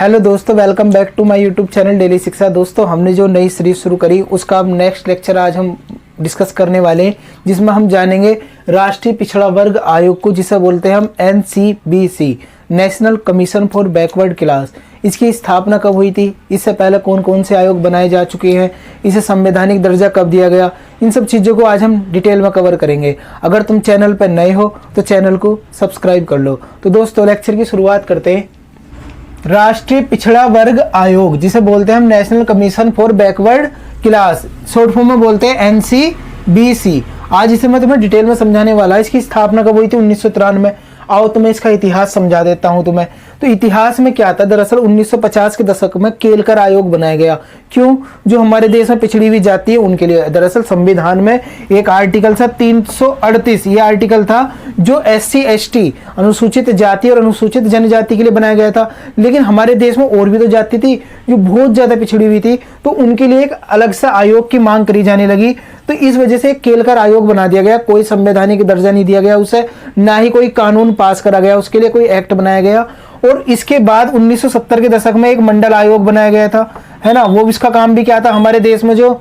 Hello दोस्तों, welcome back to my YouTube channel daily Shiksha. दोस्तों, हमने जो नई सीरीज शुरू करी उसका अब नेक्स्ट लेक्चर आज हम डिस्कस करने वाले हैं, जिसमें हम जानेंगे राष्ट्रीय पिछड़ा वर्ग आयोग को, जिसे बोलते हैं हम NCBC, national commission for backward class. इसकी स्थापना कब हुई थी, इससे पहले कौन कौन से आयोग बनाए जा चुके हैं, इसे संवैधानिक दर्जा कब दिया गया, इन सब चीज़ों को आज हम डिटेल में कवर करेंगे। अगर तुम चैनल पर नए हो तो चैनल को सब्सक्राइब कर लो। तो दोस्तों, लेक्चर की शुरुआत करते हैं। राष्ट्रीय पिछड़ा वर्ग आयोग, जिसे बोलते हैं हम national commission for backward class, short form में बोलते हैं NCBC। आज इसे मैं तुम्हें डिटेल में समझाने वाला। इसकी स्थापना कब हुई थी? 1993 में। आओ तुम्हें इसका इतिहास समझा देता हूं तुम्हें। तो इतिहास में क्या था, दरअसल 1950 के दशक में केलकर आयोग बनाया गया। क्यों? जो हमारे देश में पिछड़ी हुई जाति है उनके लिए। दरअसल संविधान में एक आर्टिकल था 338, ये आर्टिकल था जो SC ST अनुसूचित जाति और अनुसूचित जनजाति के लिए बनाया गया था। लेकिन हमारे देश में और भी तो जाति थी जो बहुत ज्यादा पिछड़ी हुई थी, तो उनके लिए एक अलग सा आयोग की मांग करी जाने लगी। तो इस वजह से केलकर आयोग बना दिया गया। कोई संवैधानिक दर्जा नहीं दिया गया उसे, ना ही कोई कानून पास करा गया, उसके लिए कोई एक्ट बनाया गया। और इसके बाद 1970 के दशक में एक मंडल आयोग बनाया गया था, है ना। वो इसका काम भी क्या था, हमारे देश में जो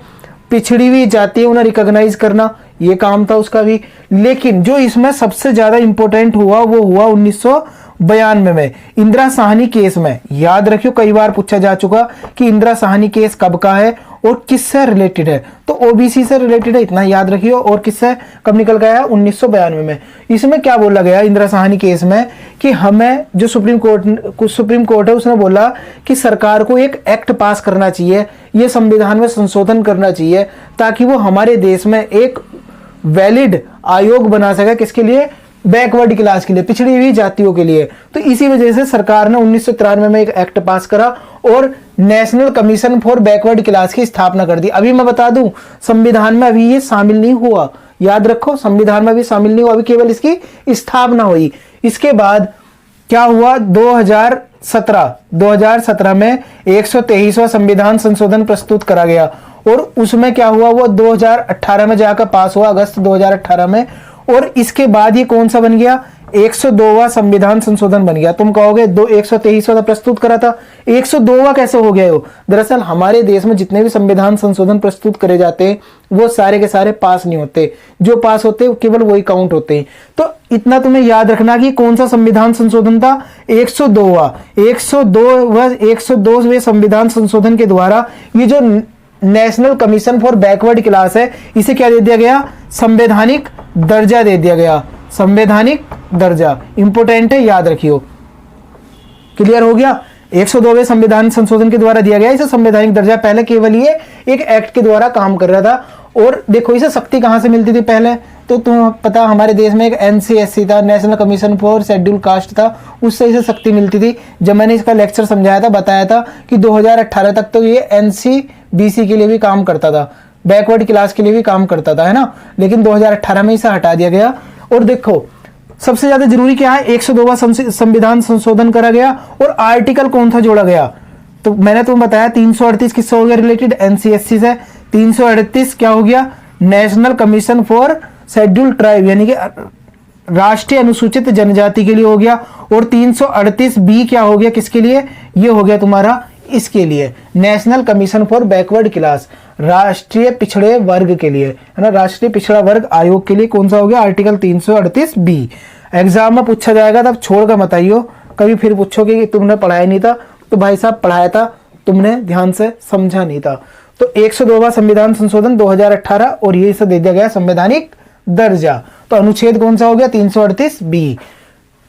पिछड़ी हुई जाति है उन्हें रिकॉग्नाइज करना, ये काम था उसका भी। लेकिन जो इसमें सबसे ज्यादा इंपॉर्टेंट हुआ वो हुआ 1992 में इंदिरा साहनी केस में। याद रखियो, कई बार पूछा जा चुका कि इंदिरा साहनी केस कब का है और किससे रिलेटेड है। तो OBC से रिलेटेड है, इतना याद रखियो। और किससे कब निकल गया है? 1992 में। इसमें क्या बोला गया इंदिरा साहनी केस में कि हमें जो सुप्रीम कोर्ट है उसने बोला कि सरकार को एक एक्ट पास करना चाहिए, ये संविधान में संशोधन करना चाहिए, ताकि वो हमारे देश में एक वैलिड आयोग बना सके। किसके लिए? बैकवर्ड क्लास के लिए, पिछड़ी हुई जातियों के लिए। तो इसी वजह से सरकार ने 1993 में एक एक्ट पास करा और national commission for backward class की स्थापना कर दी। अभी मैं बता दूं, संविधान में अभी ये शामिल नहीं हुआ। याद रखो, संविधान में अभी शामिल नहीं हुआ, अभी केवल इसकी स्थापना हुई। इसके बाद क्या हुआ? 2017 में 123वां संविधान संशोधन प्रस्तुत करा गया और उसमें क्या हुआ, वो 2018 में जाकर पास हुआ, अगस्त 2018 में। और इसके बाद ये कौन सा बन गया? 102वां संविधान संशोधन बन गया। तुम कहोगे 123वां प्रस्तुत करा था, 102वां कैसे हो गया हो? दरअसल हमारे देश में जितने भी संविधान संशोधन प्रस्तुत करे जाते हैं वो सारे के सारे पास नहीं होते। जो पास होते हैं केवल वही काउंट होते हैं। तो इतना तुम्हें याद रखना कि कौन सा संविधान संशोधन था? 102वां। 102वें संविधान संशोधन के द्वारा ये जो national commission for backward class है, इसे क्या दे दिया गया? संवैधानिक दर्जा दे दिया गया। संवैधानिक दर्जा इंपोर्टेंट है, याद रखियो। क्लियर हो गया? 102वें संविधान संशोधन के द्वारा दिया गया इसे संवैधानिक दर्जा। पहले केवल ये एक एक्ट के द्वारा काम कर रहा था। और देखो, इसे शक्ति कहां से मिलती थी पहले? तो तुम्हें पता, हमारे देश में एक NCSC था, national commission for schedule caste था, उससे इसे शक्ति मिलती थी। जब मैंने इसका लेक्चर समझाया था, बताया था कि 2018 तक तो ये NCBC के लिए भी काम करता था, बैकवर्ड क्लास के लिए भी काम करता था, है ना। लेकिन 2018 में इसे हटा दिया गया। और देखो, सबसे ज्यादा जरूरी क्या है? 102वां संविधान संशोधन करा गया और आर्टिकल कौन सा जोड़ा गया? तो मैंने तुम्हें बताया 338 किससे हो गया रिलेटेड? NCSC से। 338 क्या हो गया? National commission for schedule tribe, यानी कि राष्ट्रीय अनुसूचित जनजाति के लिए हो गया। और 338B क्या हो गया? किसके लिए? ये हो गया तुम्हारा इसके लिए, national commission for backward class, राष्ट्रीय पिछड़े वर्ग के लिए, है ना। राष्ट्रीय पिछड़ा वर्ग आयोग के लिए कौन सा हो गया? Article 338B। एग्जाम में पूछा जाएगा, तब छोड़कर मत आइयो। कभी फिर पूछोगे कि तुमने पढ़ाया नहीं था, तो भाई साहब पढ़ाया था, तुमने ध्यान से समझा नहीं था। तो 102वां संविधान संशोधन 2018 और ये इसे दे दिया गया संवैधानिक दर्जा। तो अनुच्छेद कौन सा हो गया? 338B।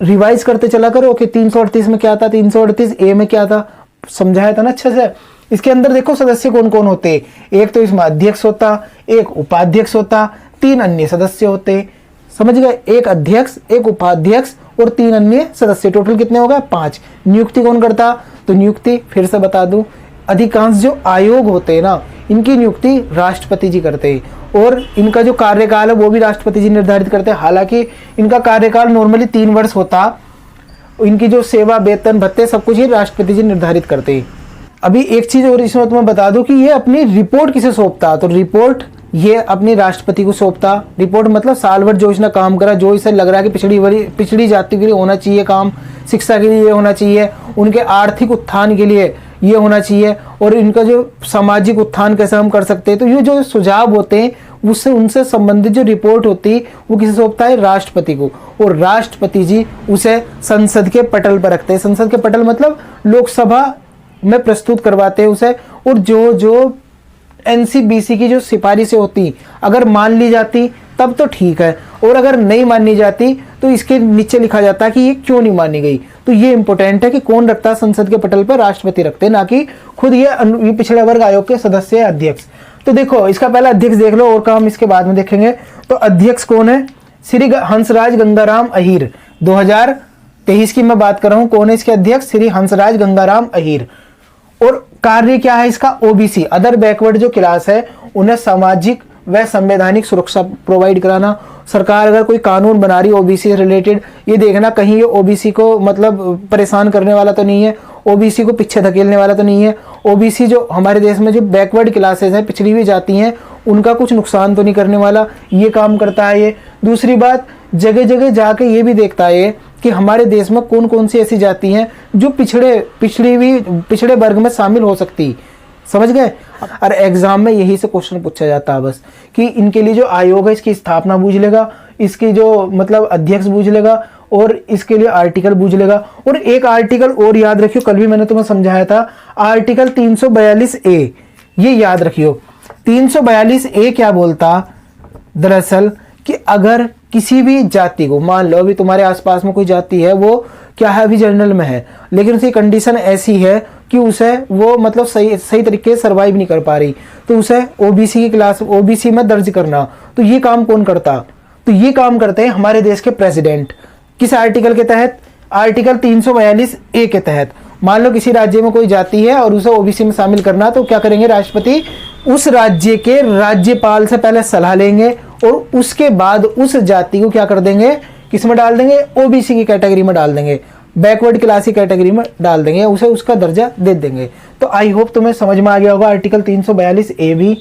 रिवाइज करते चला करो कि 338 में क्या था, 338A में क्या था, समझाया था ना अच्छे से। इसके अंदर देखो सदस्य कौन कौन होते। एक तो इसमें अध्यक्ष होता, एक उपाध्यक्ष होता, 3 अन्य सदस्य होते। समझ गए? एक अध्यक्ष, एक उपाध्यक्ष और 3 अन्य सदस्य। टोटल कितने हो गए? 5। नियुक्ति कौन करता? तो नियुक्ति फिर से बता दूं, अधिकांश जो आयोग होते हैं ना, इनकी नियुक्ति राष्ट्रपति जी करते हैं। और इनका जो कार्यकाल है वो भी राष्ट्रपति जी निर्धारित करते हैं। हालांकि इनका कार्यकाल नॉर्मली 3 वर्ष होता। इनकी जो सेवा, वेतन, भत्ते, सब कुछ ही राष्ट्रपति जी निर्धारित करते हैं। अभी एक चीज और इसमें तुम्हें बता दूं कि ये अपनी रिपोर्ट किसे सौंपता? तो रिपोर्ट ये अपनी राष्ट्रपति को सौंपता। रिपोर्ट मतलब साल भर जो इसने काम करा, जो इसे लग रहा है कि पिछड़ी जाति के लिए होना चाहिए काम, शिक्षा के लिए ये होना चाहिए, उनके आर्थिक उत्थान के लिए ये होना चाहिए, और इनका जो सामाजिक उत्थान कैसे हम कर सकते हैं। तो ये जो सुझाव होते हैं उससे उनसे संबंधित जो रिपोर्ट होती है वो किसे सौंपता है? राष्ट्रपति को, और राष्ट्रपति जी उसे संसद के पटल पर रखते हैं। संसद के पटल मतलब लोकसभा में प्रस्तुत करवाते हैं उसे, और जो एनसीबीसी की जो सिफारिशें होती अगर मान ली जाती तब तो ठीक है, और अगर नहीं मानी जाती तो इसके नीचे लिखा जाता है कि ये क्यों नहीं मानी गई। तो ये इंपॉर्टेंट है कि कौन रखता है संसद के पटल पर? राष्ट्रपति रखते हैं, ना कि खुद ये पिछड़ा वर्ग आयोग के सदस्य अध्यक्ष। तो देखो इसका पहला अध्यक्ष देख लो, और काम इसके बाद में देखेंगे। तो अध्यक्ष कौन है? श्री हंसराज गंगाराम अहीर। 2023 की मैं बात कर रहा हूं। कौन है इसके अध्यक्ष? श्री हंसराज गंगाराम अहीर। और कार्य क्या है इसका? ओबीसी अदर बैकवर्ड जो क्लास है उन्हें सामाजिक व संवैधानिक सुरक्षा प्रोवाइड कराना। सरकार अगर कोई कानून बना रही है ओबीसी से रिलेटेड, ये देखना कहीं ये ओबीसी को मतलब परेशान करने वाला तो नहीं है, ओबीसी को पीछे धकेलने वाला तो नहीं है। ओबीसी जो हमारे देश में जो बैकवर्ड क्लासेस हैं, पिछड़ी हुई जाति हैं, उनका कुछ नुकसान तो नहीं करने वाला, ये काम करता है ये। दूसरी बात, जगह जगह जाके ये भी देखता है कि हमारे देश में कौन कौन सी ऐसी जाति हैं जो पिछड़े वर्ग में शामिल हो सकती। समझ गए? और एग्जाम में यही से क्वेश्चन पूछा जाता है बस, कि इनके लिए जो आयोग है इसकी स्थापना बूझ लेगा, इसकी जो मतलब अध्यक्ष बूझ लेगा, और इसके लिए आर्टिकल बूझ लेगा। और एक आर्टिकल और याद रखियो, कल भी मैंने तुम्हें समझाया था, आर्टिकल 342A, ये याद रखियो। 342A क्या बोलता? दरअसल कि अगर किसी भी जाति को, मान लो अभी तुम्हारे आसपास में कोई जाति है, वो क्या है, अभी जनरल में है, लेकिन उसकी कंडीशन ऐसी है कि उसे वो मतलब सही तरीके से सर्वाइव नहीं कर पा रही, तो उसे ओबीसी की क्लास, ओबीसी में दर्ज करना। तो ये काम कौन करता? तो ये काम करते हैं हमारे देश के प्रेसिडेंट। किस आर्टिकल के तहत? आर्टिकल 342A के तहत। मान लो किसी राज्य में कोई जाति है और उसे ओबीसी में शामिल करना, तो क्या करेंगे? राष्ट्रपति उस राज्य के राज्यपाल से पहले सलाह लेंगे, और उसके बाद उस जाति को क्या कर देंगे? किस में डाल देंगे? ओबीसी की कैटेगरी में डाल देंगे, बैकवर्ड क्लास की कैटेगरी में डाल देंगे, उसे उसका दर्जा दे देंगे। तो आई होप तुम्हें समझ में आ गया होगा आर्टिकल 342A भी।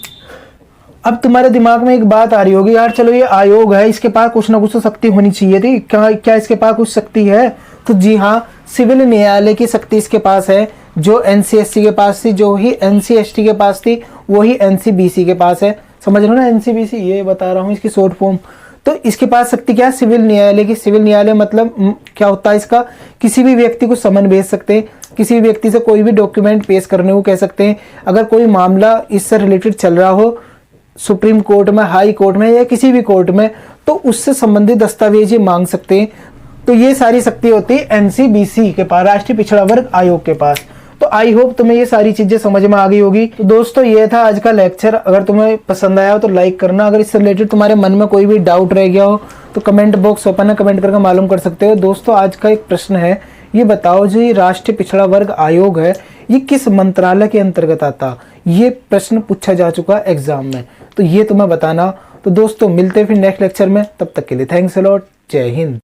अब तुम्हारे दिमाग में एक बात आ रही होगी, यार चलो ये आयोग है, इसके पास कुछ ना कुछ तो शक्ति होनी चाहिए थी, क्या इसके पास कुछ शक्ति है? तो जी हाँ, सिविल न्यायालय की शक्ति इसके पास है, जो एनसीएसटी के पास थी, जो ही एनसीएसटी के पास थी, वही एनसीबीसी के पास है। समझ लो ना, एनसीबीसी ये बता रहा हूँ इसकी शॉर्ट फॉर्म। तो इसके पास शक्ति क्या है? सिविल न्यायालय की। सिविल न्यायालय मतलब क्या होता है इसका? किसी भी व्यक्ति को समन भेज सकते हैं, किसी भी व्यक्ति से कोई भी डॉक्यूमेंट पेश करने को कह सकते हैं। अगर कोई मामला इससे रिलेटेड चल रहा हो सुप्रीम कोर्ट में, हाई कोर्ट में, या किसी भी कोर्ट में, तो उससे संबंधित दस्तावेज ये मांग सकते हैं। तो ये सारी शक्ति होती है एनसीबीसी के पास, राष्ट्रीय पिछड़ा वर्ग आयोग के पास। तो आई होप तुम्हें ये सारी चीजें समझ में आ गई होगी। तो दोस्तों ये था आज का लेक्चर। अगर तुम्हें पसंद आया हो तो लाइक करना। अगर इससे रिलेटेड तुम्हारे मन में कोई भी डाउट रह गया हो तो कमेंट बॉक्स ओपन है, कमेंट करके मालूम कर सकते हो। दोस्तों आज का एक प्रश्न है, ये बताओ जो ये राष्ट्रीय पिछड़ा वर्ग आयोग है ये किस मंत्रालय के अंतर्गत आता? ये प्रश्न पूछा जा चुका है एग्जाम में, तो ये तुम्हें बताना। तो दोस्तों मिलते हैं फिर नेक्स्ट लेक्चर में, तब तक के लिए थैंक्स अ लॉट, जय हिंद।